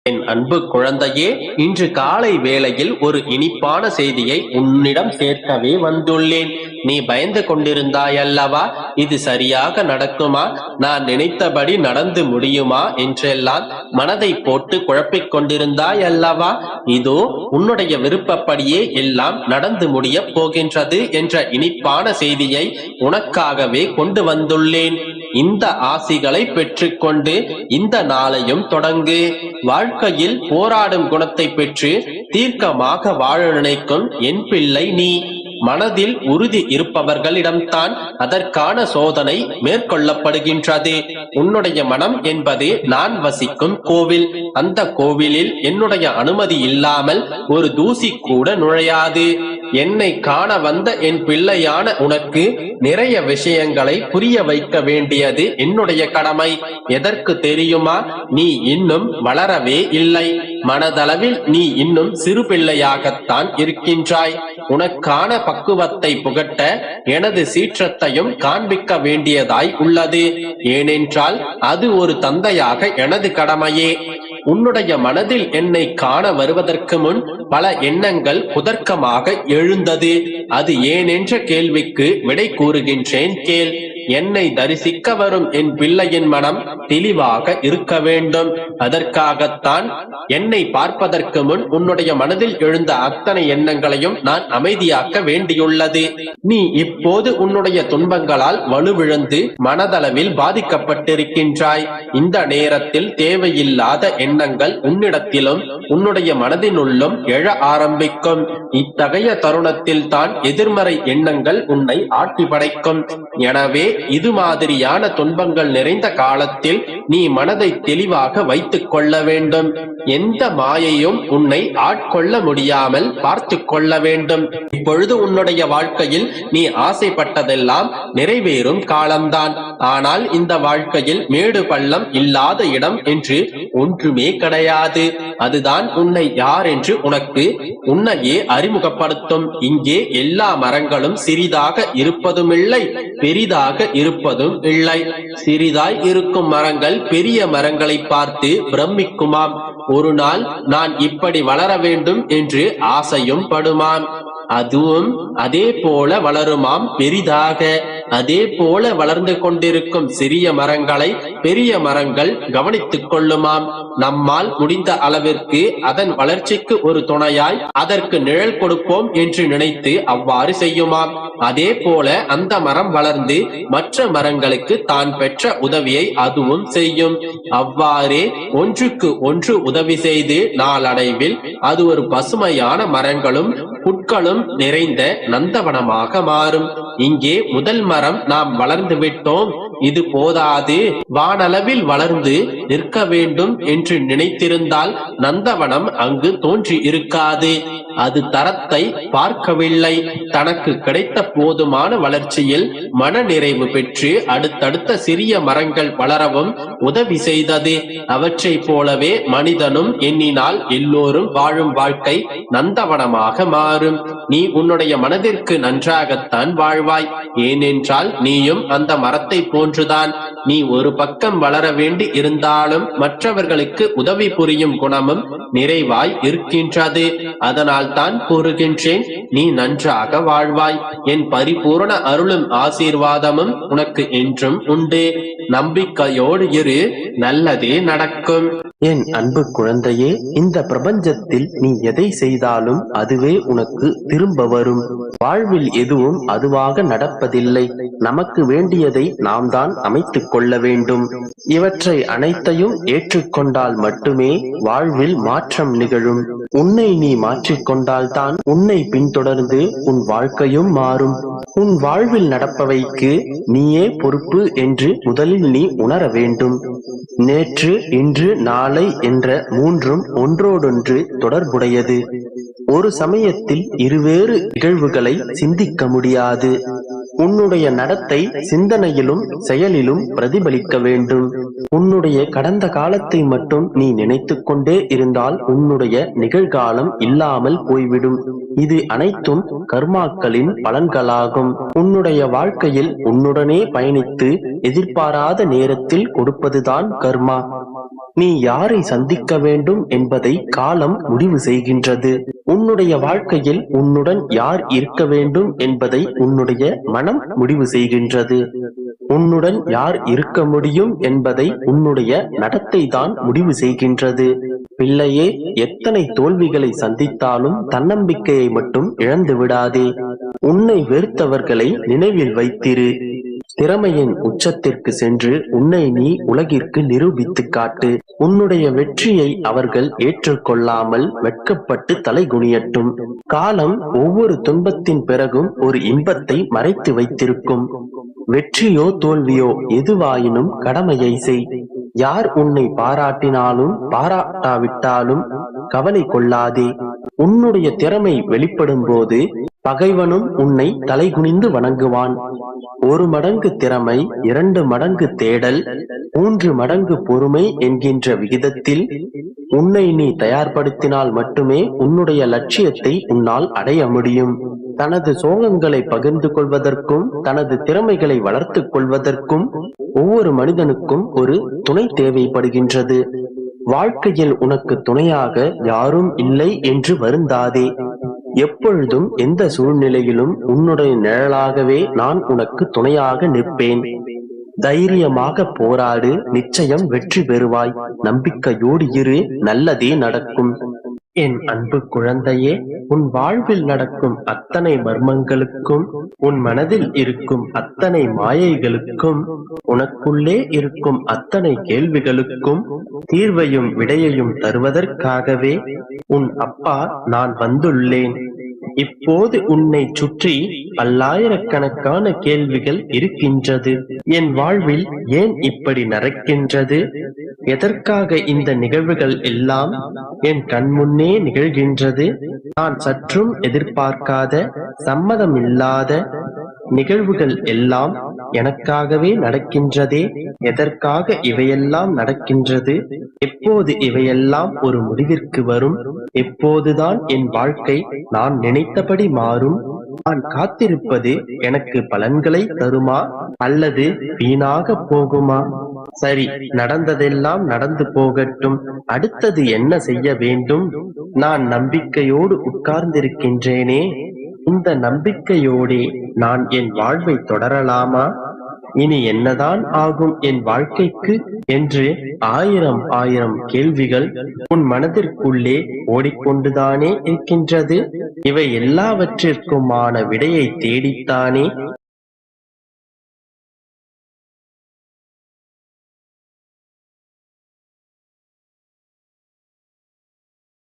என் அன்பு குழந்தையே, இன்று காலை வேளையில் ஒரு இனிப்பான செய்தியை உன்னிடம் சேர்க்கவே வந்துள்ளேன். நீ பயந்து கொண்டிருந்தாய் அல்லவா? இது சரியாக நடக்குமா, நான் நினைத்தபடி நடந்து முடியுமா என்றெல்லாம் மனதை போட்டு குழப்பிக் கொண்டிருந்தாய் அல்லவா? இதோ உன்னுடைய விருப்பப்படியே எல்லாம் நடந்து முடியப் போகின்றது என்ற இனிப்பான செய்தியை உனக்காகவே கொண்டு வந்துள்ளேன். இந்த ஆசிகளை பெற்றுக்கொண்டு இந்த நாளையும் தொடங்கு. வாழ்க்கையில் போராடும் குணத்தை பெற்று தீர்க்கமாக வாழ நினைக்கும் என் பிள்ளை நீ. மனதில் உறுதி இருப்பவர்களிடம்தான் அதற்கான சோதனை மேற்கொள்ளப்படுகின்றது. உன்னுடைய மனம் என்பது நான் வசிக்கும் கோவில். அந்த கோவிலில் என்னுடைய அனுமதி இல்லாமல் ஒரு தூசி கூட நுழையாது. என்னை காண வந்த என் பிள்ளையான உனக்கு நிறைய விஷயங்களை புரிய வைக்க வேண்டியது என்னுடைய கடமை. எதற்கு தெரியுமா? நீ இன்னும் வளரவே இல்லை. மனதளவில் நீ இன்னும் சிறு பிள்ளையாகத்தான் இருக்கின்றாய். உனக்கான பக்குவத்தை புகட்ட எனது சீற்றத்தையும் காண்பிக்க வேண்டியதாய் உள்ளது. ஏனென்றால் அது ஒரு தந்தையாக எனது கடமையே. உன்னுடைய மனதில் என்னை காண வருவதற்கு முன் பல எண்ணங்கள் குதர்க்கமாக எழுந்தது. அது ஏனென்ற கேள்விக்கு விடை கூறுகின்றேன் கேள். என்னை தரிசிக்க வரும் என் பிள்ளையின் மனம் தெளிவாக இருக்க வேண்டும். அதற்காகத்தான் என்னை பார்ப்பதற்கு முன் உன்னுடைய மனதில் எழுந்த அத்தனை எண்ணங்களையும் நான் அமைதியாக்க வேண்டியுள்ளது. நீ இப்போது உன்னுடைய துன்பங்களால் வலுவிழந்து மனதளவில் பாதிக்கப்பட்டிருக்கின்றாய். இந்த நேரத்தில் தேவையில்லாத எண்ணங்கள் உன்னிடத்திலும் உன்னுடைய மனதினுள்ளும் எழ ஆரம்பிக்கும். இத்தகைய தருணத்தில் தான் எதிர்மறை எண்ணங்கள் உன்னை ஆட்டி படைக்கும். எனவே இது மாதிரியான துன்பங்கள் நிறைந்த காலத்தில் நீ மனதை தெளிவாக வைத்துக் கொள்ள வேண்டும். எந்த மாயையும் உன்னை ஆட்கொள்ள முடியாமல் பார்த்து கொள்ள வேண்டும். இப்பொழுது உன்னுடைய வாழ்க்கையில் நீ ஆசைப்பட்டதெல்லாம் நிறைவேறும் காலம்தான். ஆனால் இந்த வாழ்க்கையில் மேடு பள்ளம் இல்லாத இடம் என்று ஒன்றுமே கிடையாது. அதுதான் உன்னை யார் என்று உனக்கு உன்னையே அறிமுகப்படுத்தும். இங்கே எல்லா மரங்களும் சிறிதாக இருப்பதுமில்லை, பெரிதாக இருப்பதும் இல்லை. சிறிதாய் இருக்கும் மரங்கள் பெரிய மரங்களை பார்த்து பிரமிக்குமாம். ஒரு நாள் நான் இப்படி வளர வேண்டும் என்று ஆசையும் படுமாம். அதுவும் அதே போல வளருமாம் பெரிதாக. அதே போல வளர்ந்து கொண்டிருக்கும் சிறிய மரங்களை பெரிய மரங்கள் கவனித்துக் கொள்ளுமாம். நம்மால் முடிந்த அளவிற்கு அதன் வளர்ச்சிக்கு ஒரு துணையாய் அதற்கு நிழல் கொடுப்போம் என்று நினைத்து அவ்வாறு செய்யுமாம். அதே போல அந்த மரம் வளர்ந்து மற்ற மரங்களுக்கு தான் பெற்ற உதவியை அதுவும் செய்யும். அவ்வாறே ஒன்றுக்கு ஒன்று உதவி செய்து நாளடைவில் அது ஒரு பசுமையான மரங்களும் புட்களும் நிறைந்த நந்தவனமாக மாறும். இங்கே முதல் மரம் நாம் வளர்ந்து விட்டோம், இது போதாது, வானளவில் வளர்ந்து நிற்க வேண்டும் என்று நினைத்திருந்தால் நந்தவனம் அங்கு தோன்றி இருக்காது. அது தரத்தை பார்க்கவில்லை. தனக்கு கிடைத்த போதுமான வளர்ச்சியில் மன நிறைவு பெற்று அடுத்தடுத்த சிறிய மரங்கள் வளரவும் உதவி செய்தது. அவற்றை போலவே மனிதனும் எண்ணினால் எல்லோரும் வாழும் வாழ்க்கை நந்தவனமாக மாறும். நீ உன்னுடைய மனதிற்கு நன்றாகத்தான் வாழ்வாய். ஏனென்றால் நீயும் அந்த மரத்தை போன்றுதான். நீ ஒரு பக்கம் வளர வேண்டி இருந்தாலும் மற்றவர்களுக்கு உதவி புரியும் குணமும் நிறைவாய் இருக்கின்றது. அதனால் தான் கூறுகின்றேன், நீ நன்றாக வாழ்வாய். என் பரிபூரண அருளும் ஆசீர்வாதமும் உனக்கு என்றும் உண்டு. நம்பிக்கையோடு இரு, நல்லதே நடக்கும். என் அன்பு குழந்தையே, இந்த பிரபஞ்சத்தில் நீ எதை செய்தாலும் அதுவே உனக்கு திரும்ப வரும். வாழ்வில் எதுவும் அதுவாக நடப்பதில்லை. நமக்கு வேண்டியதை நாம் தான் அமைத்துக் கொள்ள வேண்டும். இவற்றை அனைத்தையும் ஏற்றுக்கொண்டால் மட்டுமே வாழ்வில் மாற்றம் நிகழும். உன்னை நீ மாற்றிக்கொண்டால்தான் உன்னை பின்தொடர்ந்து உன் வாழ்க்கையும் மாறும். உன் வாழ்வில் நடப்பவைக்கு நீயே பொறுப்பு என்று முதலில் நீ உணர வேண்டும். நேற்று, இன்று, நாளை என்ற மூன்றும் ஒன்றோடொன்று தொடர்புடையது. ஒரு சமயத்தில் இருவேறு நிகழ்வுகளை சிந்திக்க முடியாது. உன்னுடைய நடத்தை சிந்தனையிலும் செயலிலும் பிரதிபலிக்க வேண்டும். உன்னுடைய கடந்த காலத்தை மட்டும் நீ நினைத்து கொண்டே இருந்தால் உன்னுடைய நிகழ்காலம் இல்லாமல் போய்விடும். இது அனைத்தும் கர்மாக்களின் பலன்களாகும். உன்னுடைய வாழ்க்கையில் உன்னுடனே பயணித்து எதிர்பாராத நேரத்தில் கொடுப்பதுதான் கர்மா. நீ யாரை சந்திக்க வேண்டும் என்பதை காலம் முடிவு செய்கின்றது. உன்னுடைய வாழ்க்கையில் உன்னுடன் யார் இருக்க வேண்டும் என்பதை உன்னுடைய மனம் முடிவு செய்கின்றது. உன்னுடன் யார் இருக்க முடியும் என்பதை உன்னுடைய நடத்தை தான் முடிவு செய்கின்றது. பிள்ளையே, எத்தனை தோல்விகளை சந்தித்தாலும் தன்னம்பிக்கையை மட்டும் இழந்து விடாதே. உன்னை வெறுத்தவர்களை நினைவில் வைத்திரு. திறமையின் உச்சத்திற்கு சென்று உன்னை நீ உலகிற்கு நிரூபித்து காட்டு. உன்னுடைய வெற்றியை அவர்கள் ஏற்றுக்கொள்ளாமல் வெட்கப்பட்டு தலைகுனியட்டும். காலம் ஒவ்வொரு துன்பத்தின் பிறகும் ஒரு இன்பத்தை மறைத்து வைத்திருக்கும். வெற்றியோ தோல்வியோ எதுவாயினும் கடமையை செய். யார் உன்னை பாராட்டினாலும் பாராட்டாவிட்டாலும் கவலை கொள்ளாதே. உன்னுடைய திறமை வெளிப்படும் போது பகைவனும் உன்னை தலைகுனிந்து வணங்குவான். 1 மடங்கு திறமை, 2 மடங்கு தேடல், 3 மடங்கு பொறுமை என்கின்ற விகிதத்தில் உன்னை நீ தயார்படுத்தினால் மட்டுமே உன்னுடைய லட்சியத்தை உன்னால் அடைய முடியும். தனது சோகங்களை பகிர்ந்து கொள்வதற்கும் தனது திறமைகளை வளர்த்துக் கொள்வதற்கும் ஒவ்வொரு மனிதனுக்கும் ஒரு துணை தேவைப்படுகின்றது. வாழ்க்கையில் உனக்கு துணையாக யாரும் இல்லை என்று வருந்தாதே. எப்பொழுதும் எந்த சூழ்நிலையிலும் உன்னுடைய நிழலாகவே நான் உனக்கு துணையாக நிற்பேன். தைரியமாக போராடு, நிச்சயம் வெற்றி பெறுவாய். நம்பிக்கையோடு இரு, நல்லதே நடக்கும். என் அன்பு குழந்தையே, உன் வாழ்வில் நடக்கும் அத்தனை மர்மங்களுக்கும், உன் மனதில் இருக்கும் அத்தனை மாயைகளுக்கும், உனக்குள்ளே இருக்கும் அத்தனை கேள்விகளுக்கும் தீர்வையும் விடையையும் தருவதற்காகவே உன் அப்பா நான் வந்துள்ளேன். இப்போது உன்னை சுற்றி பல்லாயிரக்கணக்கான கேள்விகள் இருக்கின்றது. என் வாழ்வில் ஏன் இப்படி நடக்கின்றது? எதற்காக இந்த நிகழ்வுகள் எல்லாம் என் கண்முன்னே நிகழ்கின்றது? நான் சற்றும் எதிர்பார்க்காத, சம்மதமில்லாத நிகழ்வுகள் எல்லாம் எனக்காகவே நடக்கின்றதே. எதற்காக இவையெல்லாம் நடக்கின்றது? எப்போது இவையெல்லாம் ஒரு முடிவிற்கு வரும்? எப்போதுதான் என் வாழ்க்கை நான் நினைத்தபடி மாறும்? நான் காத்திருப்பது எனக்கு பலன்களை தருமா அல்லது வீணாக போகுமா? சரி, நடந்ததெல்லாம் நடந்து போகட்டும். அடுத்தது என்ன செய்ய வேண்டும்? நான் நம்பிக்கையோடு உட்கார்ந்திருக்கின்றேனே, இந்த நம்பிக்கையோடே நான் என் வாழ்வை தொடரலாமா? இனி என்னதான் ஆகும் என் வாழ்க்கைக்கு என்று ஆயிரம் கேள்விகள் உன் மனதிற்குள்ளே ஓடிக்கொண்டுதானே இருக்கின்றது. இவை எல்லாவற்றிற்குமான விடையை தேடித்தானே